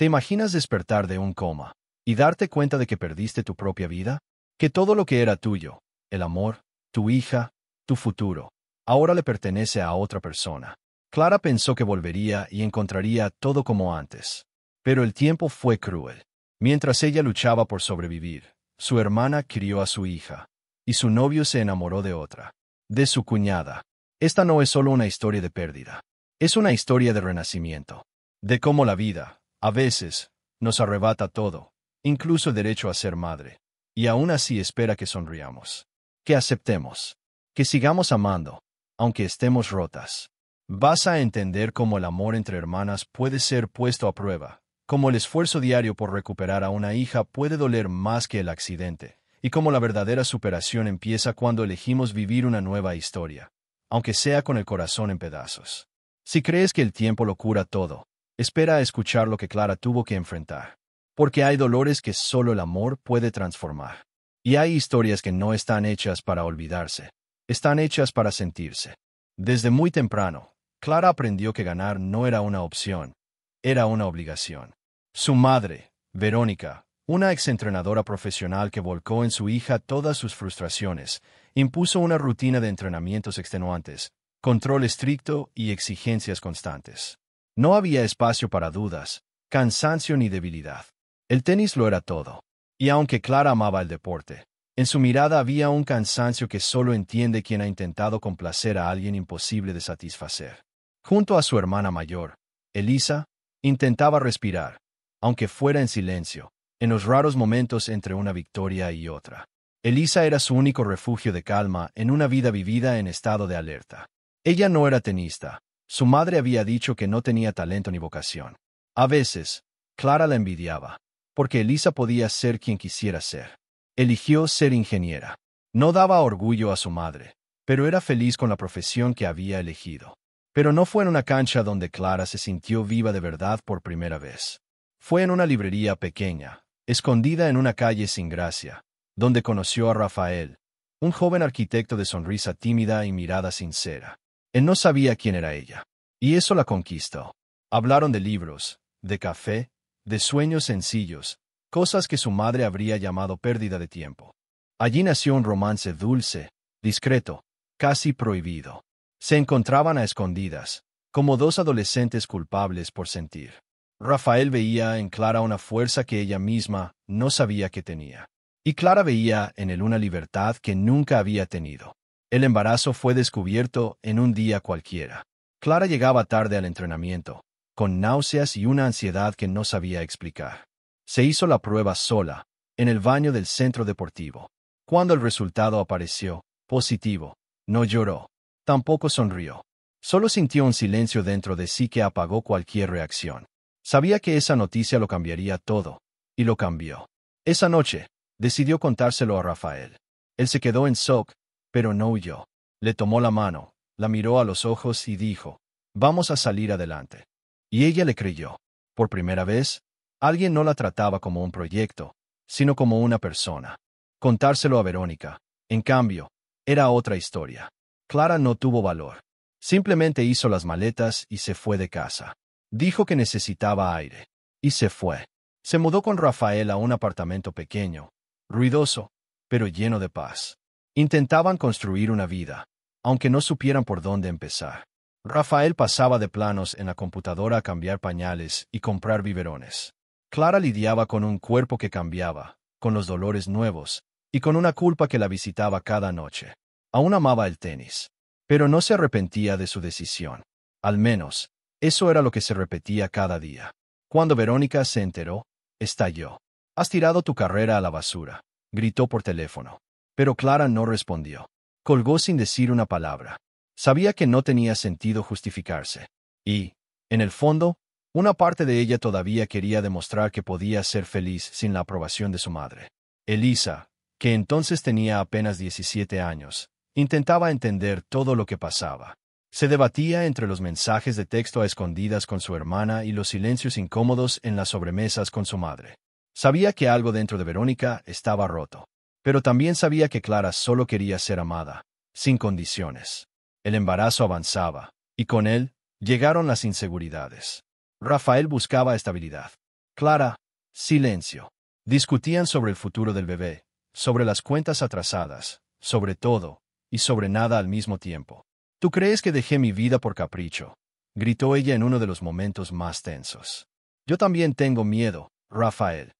¿Te imaginas despertar de un coma y darte cuenta de que perdiste tu propia vida? Que todo lo que era tuyo, el amor, tu hija, tu futuro, ahora le pertenece a otra persona. Clara pensó que volvería y encontraría todo como antes. Pero el tiempo fue cruel. Mientras ella luchaba por sobrevivir, su hermana crió a su hija, y su novio se enamoró de otra, de su cuñada. Esta no es solo una historia de pérdida, es una historia de renacimiento, de cómo la vida, a veces, nos arrebata todo, incluso el derecho a ser madre, y aún así espera que sonriamos, que aceptemos, que sigamos amando, aunque estemos rotas. Vas a entender cómo el amor entre hermanas puede ser puesto a prueba, cómo el esfuerzo diario por recuperar a una hija puede doler más que el accidente, y cómo la verdadera superación empieza cuando elegimos vivir una nueva historia, aunque sea con el corazón en pedazos. Si crees que el tiempo lo cura todo, espera a escuchar lo que Clara tuvo que enfrentar, porque hay dolores que solo el amor puede transformar. Y hay historias que no están hechas para olvidarse, están hechas para sentirse. Desde muy temprano, Clara aprendió que ganar no era una opción, era una obligación. Su madre, Verónica, una exentrenadora profesional que volcó en su hija todas sus frustraciones, impuso una rutina de entrenamientos extenuantes, control estricto y exigencias constantes. No había espacio para dudas, cansancio ni debilidad. El tenis lo era todo. Y aunque Clara amaba el deporte, en su mirada había un cansancio que solo entiende quien ha intentado complacer a alguien imposible de satisfacer. Junto a su hermana mayor, Elisa, intentaba respirar, aunque fuera en silencio, en los raros momentos entre una victoria y otra. Elisa era su único refugio de calma en una vida vivida en estado de alerta. Ella no era tenista. Su madre había dicho que no tenía talento ni vocación. A veces, Clara la envidiaba, porque Elisa podía ser quien quisiera ser. Eligió ser ingeniera. No daba orgullo a su madre, pero era feliz con la profesión que había elegido. Pero no fue en una cancha donde Clara se sintió viva de verdad por primera vez. Fue en una librería pequeña, escondida en una calle sin gracia, donde conoció a Rafael, un joven arquitecto de sonrisa tímida y mirada sincera. Él no sabía quién era ella, y eso la conquistó. Hablaron de libros, de café, de sueños sencillos, cosas que su madre habría llamado pérdida de tiempo. Allí nació un romance dulce, discreto, casi prohibido. Se encontraban a escondidas, como dos adolescentes culpables por sentir. Rafael veía en Clara una fuerza que ella misma no sabía que tenía. Y Clara veía en él una libertad que nunca había tenido. El embarazo fue descubierto en un día cualquiera. Clara llegaba tarde al entrenamiento, con náuseas y una ansiedad que no sabía explicar. Se hizo la prueba sola, en el baño del centro deportivo. Cuando el resultado apareció, positivo, no lloró, tampoco sonrió. Solo sintió un silencio dentro de sí que apagó cualquier reacción. Sabía que esa noticia lo cambiaría todo, y lo cambió. Esa noche, decidió contárselo a Rafael. Él se quedó en shock, pero no huyó. Le tomó la mano, la miró a los ojos y dijo, «Vamos a salir adelante». Y ella le creyó. Por primera vez, alguien no la trataba como un proyecto, sino como una persona. Contárselo a Verónica, en cambio, era otra historia. Clara no tuvo valor. Simplemente hizo las maletas y se fue de casa. Dijo que necesitaba aire. Y se fue. Se mudó con Rafael a un apartamento pequeño, ruidoso, pero lleno de paz. Intentaban construir una vida, aunque no supieran por dónde empezar. Rafael pasaba de planos en la computadora a cambiar pañales y comprar biberones. Clara lidiaba con un cuerpo que cambiaba, con los dolores nuevos, y con una culpa que la visitaba cada noche. Aún amaba el tenis, pero no se arrepentía de su decisión. Al menos, eso era lo que se repetía cada día. Cuando Verónica se enteró, estalló. «Has tirado tu carrera a la basura», gritó por teléfono. Pero Clara no respondió. Colgó sin decir una palabra. Sabía que no tenía sentido justificarse. Y, en el fondo, una parte de ella todavía quería demostrar que podía ser feliz sin la aprobación de su madre. Elisa, que entonces tenía apenas 17 años, intentaba entender todo lo que pasaba. Se debatía entre los mensajes de texto a escondidas con su hermana y los silencios incómodos en las sobremesas con su madre. Sabía que algo dentro de Verónica estaba roto. Pero también sabía que Clara solo quería ser amada, sin condiciones. El embarazo avanzaba, y con él llegaron las inseguridades. Rafael buscaba estabilidad. Clara, silencio. Discutían sobre el futuro del bebé, sobre las cuentas atrasadas, sobre todo, y sobre nada al mismo tiempo. ¿Tú crees que dejé mi vida por capricho?, gritó ella en uno de los momentos más tensos. Yo también tengo miedo, Rafael.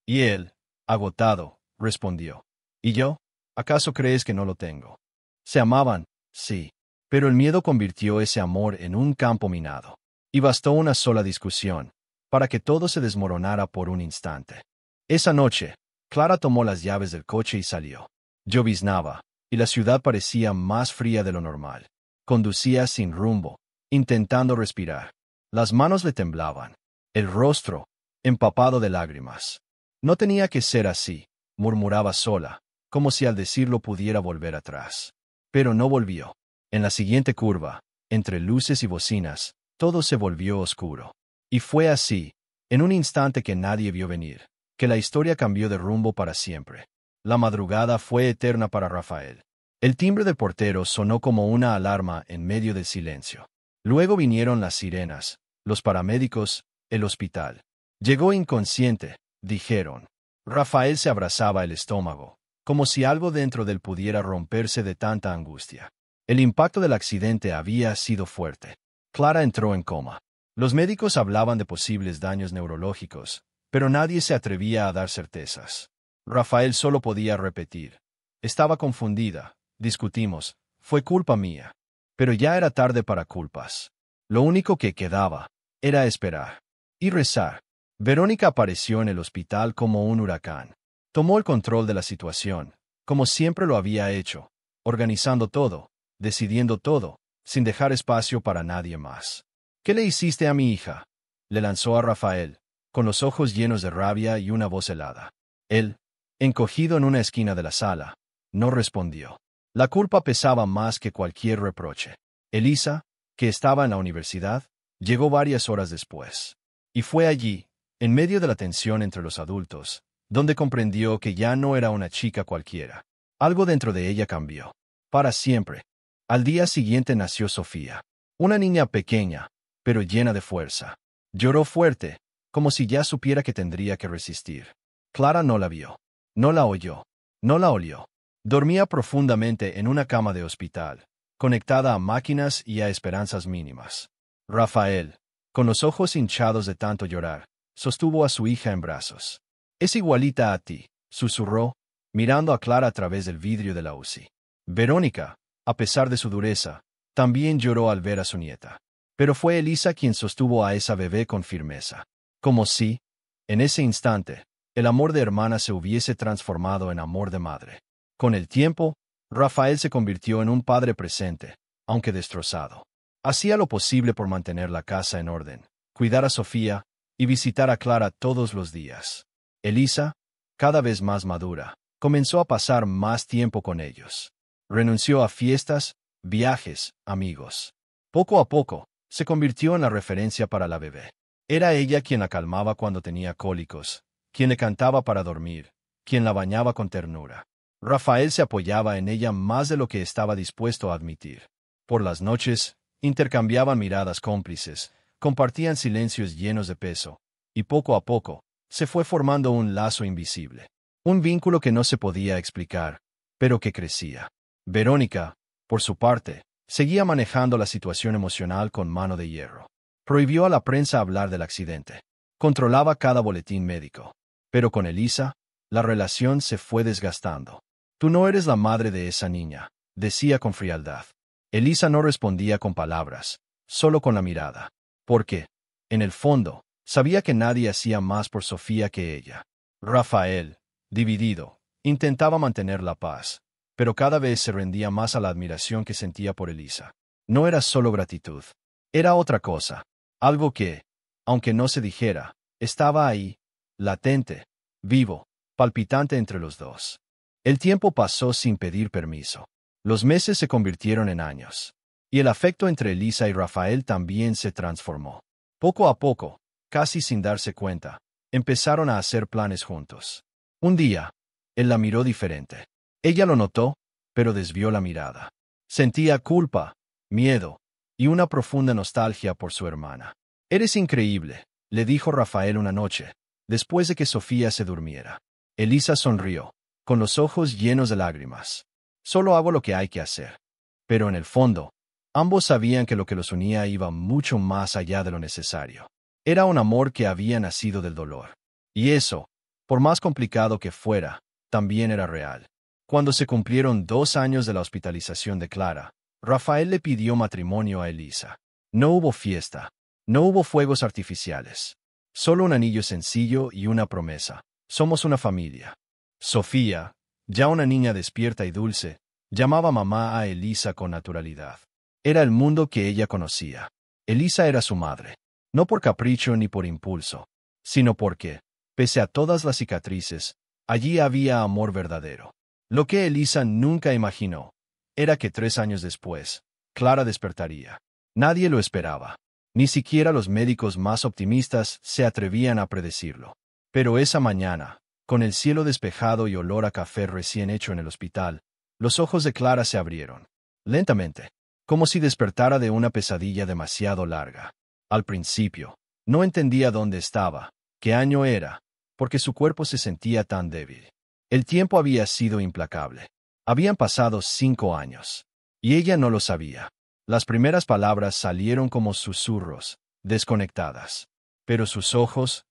Y él, agotado, respondió. ¿Y yo? ¿Acaso crees que no lo tengo? Se amaban, sí, pero el miedo convirtió ese amor en un campo minado. Y bastó una sola discusión para que todo se desmoronara por un instante. Esa noche, Clara tomó las llaves del coche y salió. Lloviznaba, y la ciudad parecía más fría de lo normal. Conducía sin rumbo, intentando respirar. Las manos le temblaban, el rostro, empapado de lágrimas. No tenía que ser así, murmuraba sola, como si al decirlo pudiera volver atrás. Pero no volvió. En la siguiente curva, entre luces y bocinas, todo se volvió oscuro. Y fue así, en un instante que nadie vio venir, que la historia cambió de rumbo para siempre. La madrugada fue eterna para Rafael. El timbre del portero sonó como una alarma en medio del silencio. Luego vinieron las sirenas, los paramédicos, el hospital. Llegó inconsciente, dijeron. Rafael se abrazaba el estómago, como si algo dentro de él pudiera romperse de tanta angustia. El impacto del accidente había sido fuerte. Clara entró en coma. Los médicos hablaban de posibles daños neurológicos, pero nadie se atrevía a dar certezas. Rafael solo podía repetir. Estaba confundida, discutimos, fue culpa mía. Pero ya era tarde para culpas. Lo único que quedaba era esperar y rezar. Verónica apareció en el hospital como un huracán. Tomó el control de la situación, como siempre lo había hecho, organizando todo, decidiendo todo, sin dejar espacio para nadie más. ¿Qué le hiciste a mi hija?, le lanzó a Rafael, con los ojos llenos de rabia y una voz helada. Él, encogido en una esquina de la sala, no respondió. La culpa pesaba más que cualquier reproche. Elisa, que estaba en la universidad, llegó varias horas después. Y fue allí, en medio de la tensión entre los adultos, donde comprendió que ya no era una chica cualquiera. Algo dentro de ella cambió. Para siempre. Al día siguiente nació Sofía. Una niña pequeña, pero llena de fuerza. Lloró fuerte, como si ya supiera que tendría que resistir. Clara no la vio. No la oyó. No la olió. Dormía profundamente en una cama de hospital, conectada a máquinas y a esperanzas mínimas. Rafael, con los ojos hinchados de tanto llorar, sostuvo a su hija en brazos. Es igualita a ti, susurró, mirando a Clara a través del vidrio de la UCI. Verónica, a pesar de su dureza, también lloró al ver a su nieta. Pero fue Elisa quien sostuvo a esa bebé con firmeza. Como si, en ese instante, el amor de hermana se hubiese transformado en amor de madre. Con el tiempo, Rafael se convirtió en un padre presente, aunque destrozado. Hacía lo posible por mantener la casa en orden, cuidar a Sofía y visitar a Clara todos los días. Elisa, cada vez más madura, comenzó a pasar más tiempo con ellos. Renunció a fiestas, viajes, amigos. Poco a poco, se convirtió en la referencia para la bebé. Era ella quien la calmaba cuando tenía cólicos, quien le cantaba para dormir, quien la bañaba con ternura. Rafael se apoyaba en ella más de lo que estaba dispuesto a admitir. Por las noches, intercambiaban miradas cómplices, compartían silencios llenos de peso, y poco a poco, se fue formando un lazo invisible. Un vínculo que no se podía explicar, pero que crecía. Verónica, por su parte, seguía manejando la situación emocional con mano de hierro. Prohibió a la prensa hablar del accidente. Controlaba cada boletín médico. Pero con Elisa, la relación se fue desgastando. Tú no eres la madre de esa niña, decía con frialdad. Elisa no respondía con palabras, solo con la mirada. Porque, en el fondo, sabía que nadie hacía más por Sofía que ella. Rafael, dividido, intentaba mantener la paz, pero cada vez se rendía más a la admiración que sentía por Elisa. No era solo gratitud. Era otra cosa. Algo que, aunque no se dijera, estaba ahí, latente, vivo, palpitante entre los dos. El tiempo pasó sin pedir permiso. Los meses se convirtieron en años. Y el afecto entre Elisa y Rafael también se transformó. Poco a poco, casi sin darse cuenta, empezaron a hacer planes juntos. Un día, él la miró diferente. Ella lo notó, pero desvió la mirada. Sentía culpa, miedo y una profunda nostalgia por su hermana. Eres increíble, le dijo Rafael una noche, después de que Sofía se durmiera. Elisa sonrió, con los ojos llenos de lágrimas. Solo hago lo que hay que hacer. Pero en el fondo, ambos sabían que lo que los unía iba mucho más allá de lo necesario. Era un amor que había nacido del dolor. Y eso, por más complicado que fuera, también era real. Cuando se cumplieron 2 años de la hospitalización de Clara, Rafael le pidió matrimonio a Elisa. No hubo fiesta, no hubo fuegos artificiales. Solo un anillo sencillo y una promesa. Somos una familia. Sofía, ya una niña despierta y dulce, llamaba mamá a Elisa con naturalidad. Era el mundo que ella conocía. Elisa era su madre, no por capricho ni por impulso, sino porque, pese a todas las cicatrices, allí había amor verdadero. Lo que Elisa nunca imaginó era que 3 años después, Clara despertaría. Nadie lo esperaba. Ni siquiera los médicos más optimistas se atrevían a predecirlo. Pero esa mañana, con el cielo despejado y olor a café recién hecho en el hospital, los ojos de Clara se abrieron. Lentamente, como si despertara de una pesadilla demasiado larga. Al principio, no entendía dónde estaba, qué año era, porque su cuerpo se sentía tan débil. El tiempo había sido implacable. Habían pasado 5 años. Y ella no lo sabía. Las primeras palabras salieron como susurros, desconectadas. Pero sus ojos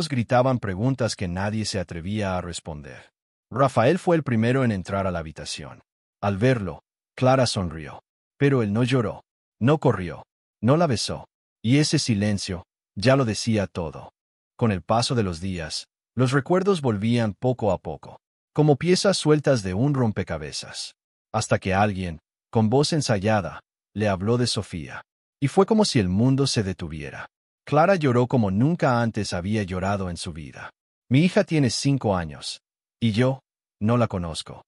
gritaban preguntas que nadie se atrevía a responder. Rafael fue el primero en entrar a la habitación. Al verlo, Clara sonrió. Pero él no lloró, no corrió, no la besó. Y ese silencio, ya lo decía todo. Con el paso de los días, los recuerdos volvían poco a poco, como piezas sueltas de un rompecabezas. Hasta que alguien, con voz ensayada, le habló de Sofía. Y fue como si el mundo se detuviera. Clara lloró como nunca antes había llorado en su vida. Mi hija tiene 5 años. Y yo, no la conozco.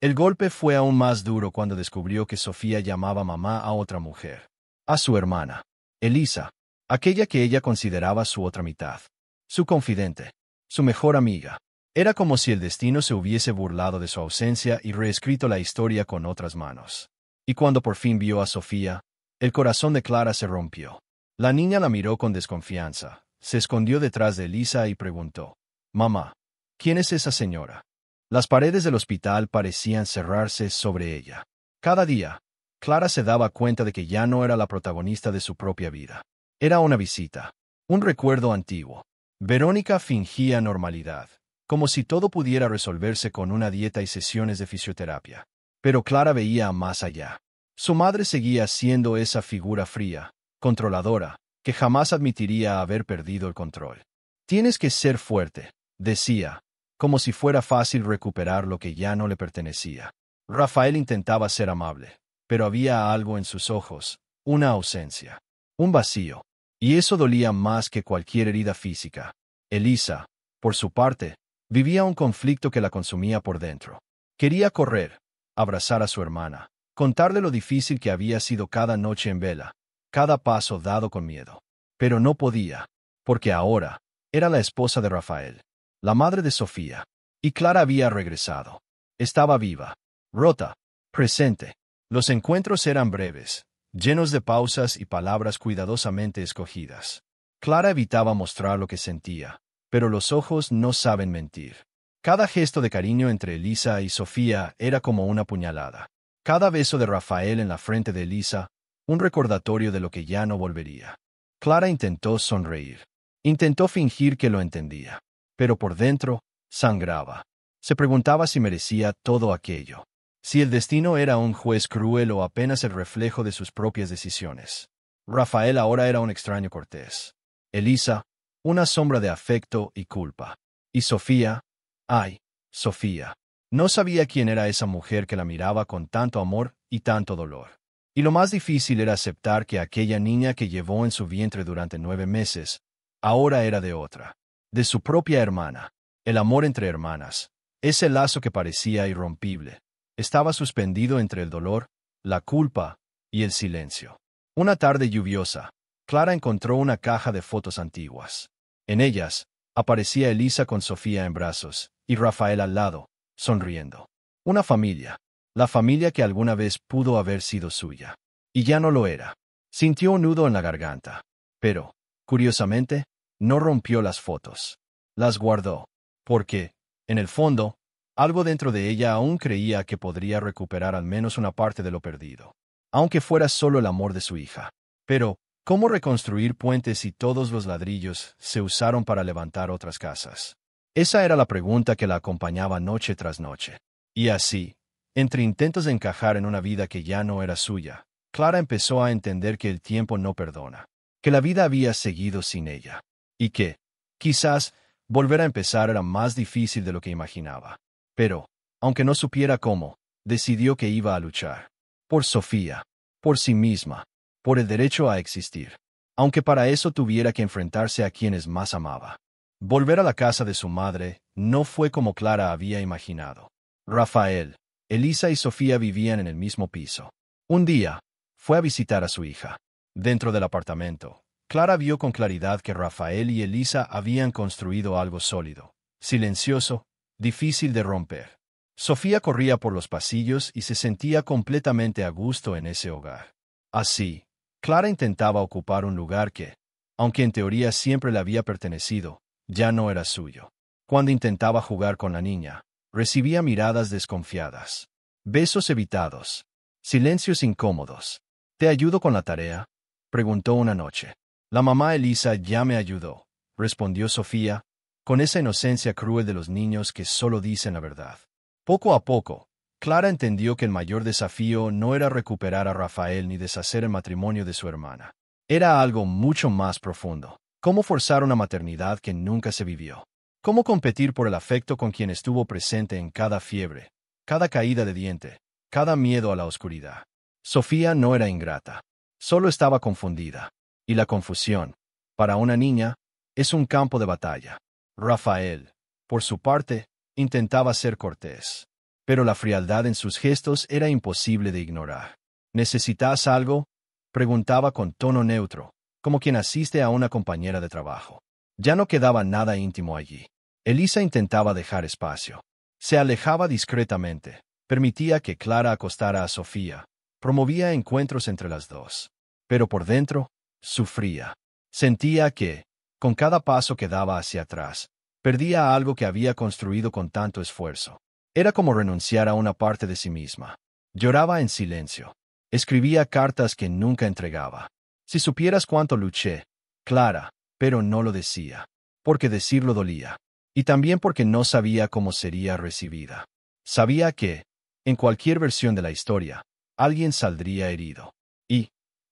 El golpe fue aún más duro cuando descubrió que Sofía llamaba mamá a otra mujer. A su hermana, Elisa, aquella que ella consideraba su otra mitad. Su confidente, su mejor amiga. Era como si el destino se hubiese burlado de su ausencia y reescrito la historia con otras manos. Y cuando por fin vio a Sofía, el corazón de Clara se rompió. La niña la miró con desconfianza, se escondió detrás de Elisa y preguntó: «Mamá, ¿quién es esa señora?». Las paredes del hospital parecían cerrarse sobre ella. Cada día, Clara se daba cuenta de que ya no era la protagonista de su propia vida. Era una visita, un recuerdo antiguo. Verónica fingía normalidad, como si todo pudiera resolverse con una dieta y sesiones de fisioterapia. Pero Clara veía más allá. Su madre seguía siendo esa figura fría, controladora, que jamás admitiría haber perdido el control. «Tienes que ser fuerte», decía, como si fuera fácil recuperar lo que ya no le pertenecía. Rafael intentaba ser amable, pero había algo en sus ojos, una ausencia, un vacío, y eso dolía más que cualquier herida física. Elisa, por su parte, vivía un conflicto que la consumía por dentro. Quería correr, abrazar a su hermana, contarle lo difícil que había sido cada noche en vela, cada paso dado con miedo. Pero no podía, porque ahora era la esposa de Rafael, la madre de Sofía, y Clara había regresado. Estaba viva, rota, presente. Los encuentros eran breves, llenos de pausas y palabras cuidadosamente escogidas. Clara evitaba mostrar lo que sentía, pero los ojos no saben mentir. Cada gesto de cariño entre Elisa y Sofía era como una puñalada. Cada beso de Rafael en la frente de Elisa, un recordatorio de lo que ya no volvería. Clara intentó sonreír. Intentó fingir que lo entendía. Pero por dentro, sangraba. Se preguntaba si merecía todo aquello. Si el destino era un juez cruel o apenas el reflejo de sus propias decisiones. Rafael ahora era un extraño cortés. Elisa, una sombra de afecto y culpa. Y Sofía, ay, Sofía. No sabía quién era esa mujer que la miraba con tanto amor y tanto dolor. Y lo más difícil era aceptar que aquella niña que llevó en su vientre durante 9 meses, ahora era de otra. De su propia hermana. El amor entre hermanas, ese lazo que parecía irrompible, estaba suspendido entre el dolor, la culpa y el silencio. Una tarde lluviosa, Clara encontró una caja de fotos antiguas. En ellas, aparecía Elisa con Sofía en brazos, y Rafael al lado, sonriendo. Una familia, la familia que alguna vez pudo haber sido suya. Y ya no lo era. Sintió un nudo en la garganta. Pero, curiosamente, no rompió las fotos. Las guardó. Porque, en el fondo, algo dentro de ella aún creía que podría recuperar al menos una parte de lo perdido. Aunque fuera solo el amor de su hija. Pero, ¿cómo reconstruir puentes si todos los ladrillos se usaron para levantar otras casas? Esa era la pregunta que la acompañaba noche tras noche. Y así, entre intentos de encajar en una vida que ya no era suya, Clara empezó a entender que el tiempo no perdona, que la vida había seguido sin ella, y que, quizás, volver a empezar era más difícil de lo que imaginaba. Pero, aunque no supiera cómo, decidió que iba a luchar. Por Sofía, por sí misma, por el derecho a existir, aunque para eso tuviera que enfrentarse a quienes más amaba. Volver a la casa de su madre no fue como Clara había imaginado. Rafael, Elisa y Sofía vivían en el mismo piso. Un día, fue a visitar a su hija. Dentro del apartamento, Clara vio con claridad que Rafael y Elisa habían construido algo sólido, silencioso, difícil de romper. Sofía corría por los pasillos y se sentía completamente a gusto en ese hogar. Así, Clara intentaba ocupar un lugar que, aunque en teoría siempre le había pertenecido, ya no era suyo. Cuando intentaba jugar con la niña, recibía miradas desconfiadas, besos evitados, silencios incómodos. ¿Te ayudo con la tarea?, preguntó una noche. La mamá Elisa ya me ayudó, respondió Sofía, con esa inocencia cruel de los niños que solo dicen la verdad. Poco a poco, Clara entendió que el mayor desafío no era recuperar a Rafael ni deshacer el matrimonio de su hermana. Era algo mucho más profundo. ¿Cómo forzar una maternidad que nunca se vivió? ¿Cómo competir por el afecto con quien estuvo presente en cada fiebre, cada caída de diente, cada miedo a la oscuridad? Sofía no era ingrata, solo estaba confundida. Y la confusión, para una niña, es un campo de batalla. Rafael, por su parte, intentaba ser cortés, pero la frialdad en sus gestos era imposible de ignorar. ¿Necesitas algo?, preguntaba con tono neutro, como quien asiste a una compañera de trabajo. Ya no quedaba nada íntimo allí. Elisa intentaba dejar espacio. Se alejaba discretamente, permitía que Clara acostara a Sofía, promovía encuentros entre las dos. Pero por dentro, sufría. Sentía que, con cada paso que daba hacia atrás, perdía algo que había construido con tanto esfuerzo. Era como renunciar a una parte de sí misma. Lloraba en silencio. Escribía cartas que nunca entregaba. Si supieras cuánto luché, Clara, pero no lo decía, porque decirlo dolía. Y también porque no sabía cómo sería recibida. Sabía que, en cualquier versión de la historia, alguien saldría herido. Y,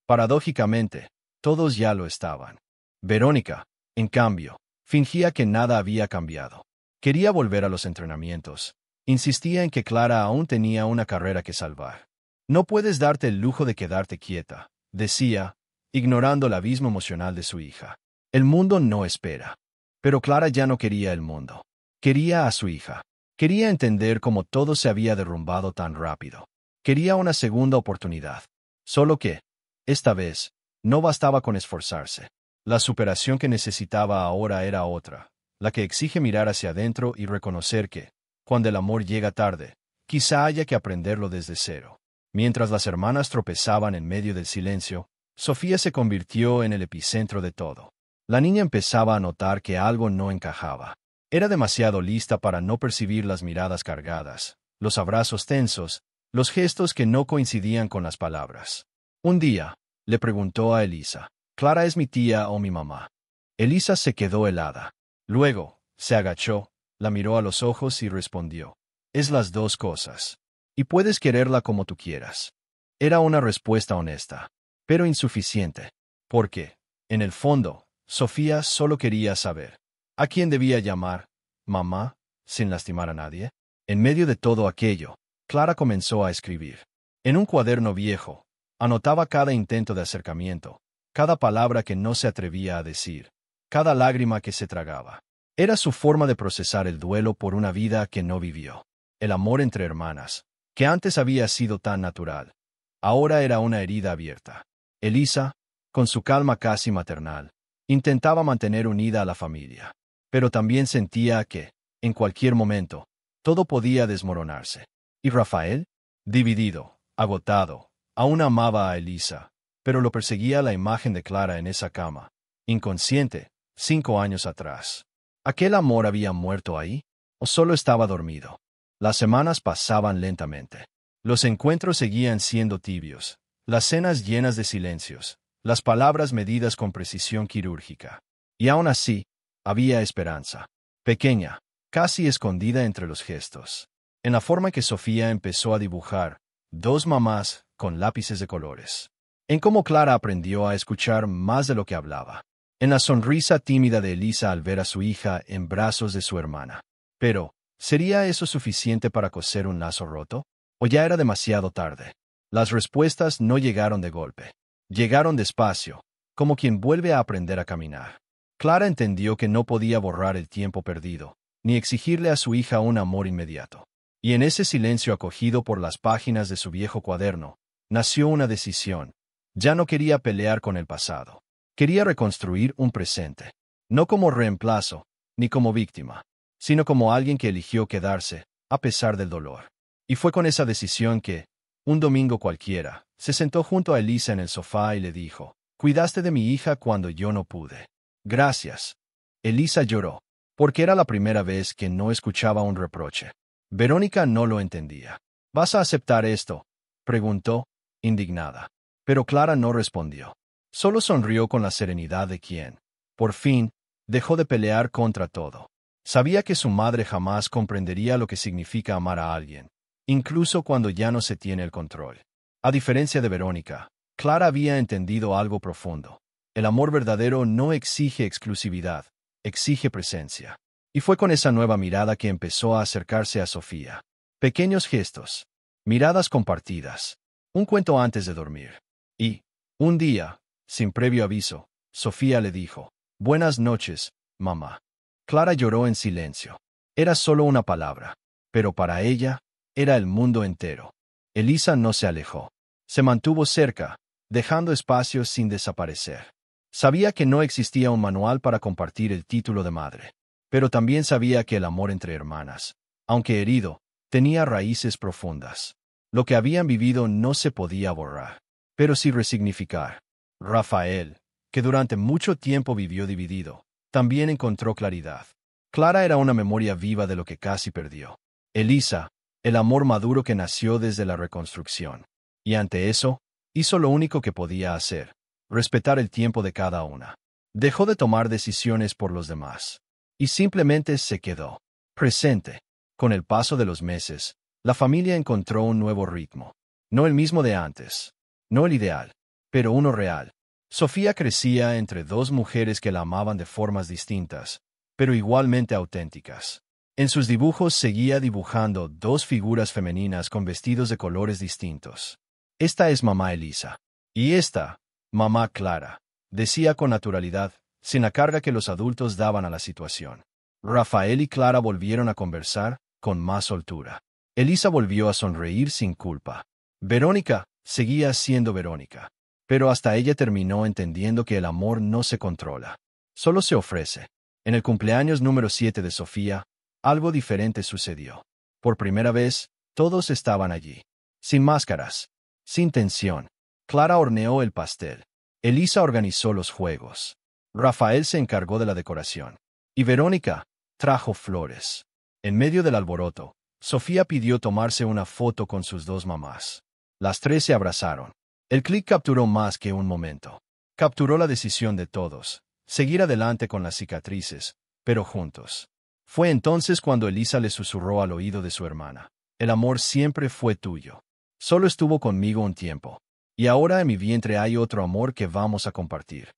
paradójicamente, todos ya lo estaban. Verónica, en cambio, fingía que nada había cambiado. Quería volver a los entrenamientos. Insistía en que Clara aún tenía una carrera que salvar. No puedes darte el lujo de quedarte quieta, decía, ignorando el abismo emocional de su hija. El mundo no espera. Pero Clara ya no quería el mundo. Quería a su hija. Quería entender cómo todo se había derrumbado tan rápido. Quería una segunda oportunidad. Solo que, esta vez, no bastaba con esforzarse. La superación que necesitaba ahora era otra, la que exige mirar hacia adentro y reconocer que, cuando el amor llega tarde, quizá haya que aprenderlo desde cero. Mientras las hermanas tropezaban en medio del silencio, Sofía se convirtió en el epicentro de todo. La niña empezaba a notar que algo no encajaba. Era demasiado lista para no percibir las miradas cargadas, los abrazos tensos, los gestos que no coincidían con las palabras. Un día, le preguntó a Elisa, ¿Clara es mi tía o mi mamá? Elisa se quedó helada. Luego, se agachó, la miró a los ojos y respondió, es las dos cosas. Y puedes quererla como tú quieras. Era una respuesta honesta, pero insuficiente, porque, en el fondo, Sofía solo quería saber a quién debía llamar mamá, sin lastimar a nadie. En medio de todo aquello, Clara comenzó a escribir. En un cuaderno viejo, anotaba cada intento de acercamiento, cada palabra que no se atrevía a decir, cada lágrima que se tragaba. Era su forma de procesar el duelo por una vida que no vivió. El amor entre hermanas, que antes había sido tan natural, ahora era una herida abierta. Elisa, con su calma casi maternal, intentaba mantener unida a la familia, pero también sentía que, en cualquier momento, todo podía desmoronarse. ¿Y Rafael? Dividido, agotado, aún amaba a Elisa, pero lo perseguía la imagen de Clara en esa cama, inconsciente, 5 años atrás. ¿Aquel amor había muerto ahí? ¿O solo estaba dormido? Las semanas pasaban lentamente. Los encuentros seguían siendo tibios, las cenas llenas de silencios, las palabras medidas con precisión quirúrgica. Y aún así, había esperanza. Pequeña, casi escondida entre los gestos. En la forma que Sofía empezó a dibujar, dos mamás con lápices de colores. En cómo Clara aprendió a escuchar más de lo que hablaba. En la sonrisa tímida de Elisa al ver a su hija en brazos de su hermana. Pero, ¿sería eso suficiente para coser un lazo roto? ¿O ya era demasiado tarde? Las respuestas no llegaron de golpe. Llegaron despacio, como quien vuelve a aprender a caminar. Clara entendió que no podía borrar el tiempo perdido, ni exigirle a su hija un amor inmediato. Y en ese silencio acogido por las páginas de su viejo cuaderno, nació una decisión. Ya no quería pelear con el pasado. Quería reconstruir un presente. No como reemplazo, ni como víctima, sino como alguien que eligió quedarse, a pesar del dolor. Y fue con esa decisión que, un domingo cualquiera, se sentó junto a Elisa en el sofá y le dijo: «Cuidaste de mi hija cuando yo no pude». «Gracias». Elisa lloró, porque era la primera vez que no escuchaba un reproche. Verónica no lo entendía. «¿Vas a aceptar esto?», preguntó, indignada. Pero Clara no respondió. Solo sonrió con la serenidad de quien, por fin, dejó de pelear contra todo. Sabía que su madre jamás comprendería lo que significa amar a alguien, incluso cuando ya no se tiene el control. A diferencia de Verónica, Clara había entendido algo profundo. El amor verdadero no exige exclusividad, exige presencia. Y fue con esa nueva mirada que empezó a acercarse a Sofía. Pequeños gestos, miradas compartidas, un cuento antes de dormir. Y, un día, sin previo aviso, Sofía le dijo: «Buenas noches, mamá». Clara lloró en silencio. Era solo una palabra, pero para ella, era el mundo entero. Elisa no se alejó. Se mantuvo cerca, dejando espacios sin desaparecer. Sabía que no existía un manual para compartir el título de madre, pero también sabía que el amor entre hermanas, aunque herido, tenía raíces profundas. Lo que habían vivido no se podía borrar, pero sí resignificar. Rafael, que durante mucho tiempo vivió dividido, también encontró claridad. Clara era una memoria viva de lo que casi perdió. Elisa, el amor maduro que nació desde la reconstrucción. Y ante eso, hizo lo único que podía hacer: respetar el tiempo de cada una. Dejó de tomar decisiones por los demás. Y simplemente se quedó presente. Con el paso de los meses, la familia encontró un nuevo ritmo. No el mismo de antes. No el ideal, pero uno real. Sofía crecía entre dos mujeres que la amaban de formas distintas, pero igualmente auténticas. En sus dibujos seguía dibujando dos figuras femeninas con vestidos de colores distintos. «Esta es mamá Elisa. Y esta, mamá Clara», decía con naturalidad, sin la carga que los adultos daban a la situación. Rafael y Clara volvieron a conversar, con más soltura. Elisa volvió a sonreír sin culpa. Verónica seguía siendo Verónica. Pero hasta ella terminó entendiendo que el amor no se controla, solo se ofrece. En el cumpleaños número 7 de Sofía, algo diferente sucedió. Por primera vez, todos estaban allí. Sin máscaras. Sin tensión. Clara horneó el pastel. Elisa organizó los juegos. Rafael se encargó de la decoración. Y Verónica trajo flores. En medio del alboroto, Sofía pidió tomarse una foto con sus dos mamás. Las tres se abrazaron. El clic capturó más que un momento. Capturó la decisión de todos: seguir adelante con las cicatrices, pero juntos. Fue entonces cuando Elisa le susurró al oído de su hermana: «El amor siempre fue tuyo. Solo estuvo conmigo un tiempo. Y ahora en mi vientre hay otro amor que vamos a compartir».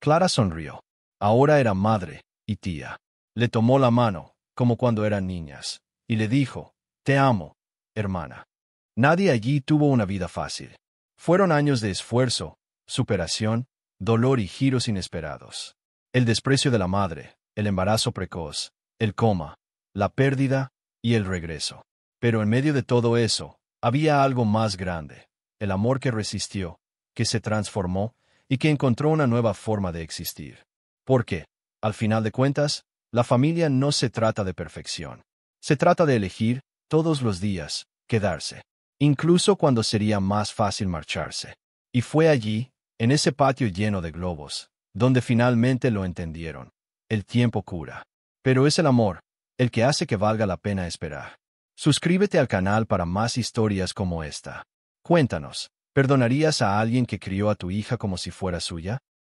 Clara sonrió. Ahora era madre y tía. Le tomó la mano, como cuando eran niñas, y le dijo: «Te amo, hermana». Nadie allí tuvo una vida fácil. Fueron años de esfuerzo, superación, dolor y giros inesperados. El desprecio de la madre, el embarazo precoz, el coma, la pérdida y el regreso. Pero en medio de todo eso, había algo más grande: el amor que resistió, que se transformó y que encontró una nueva forma de existir. Porque, al final de cuentas, la familia no se trata de perfección. Se trata de elegir, todos los días, quedarse. Incluso cuando sería más fácil marcharse. Y fue allí, en ese patio lleno de globos, donde finalmente lo entendieron. El tiempo cura. Pero es el amor, el que hace que valga la pena esperar. Suscríbete al canal para más historias como esta. Cuéntanos, ¿perdonarías a alguien que crió a tu hija como si fuera suya?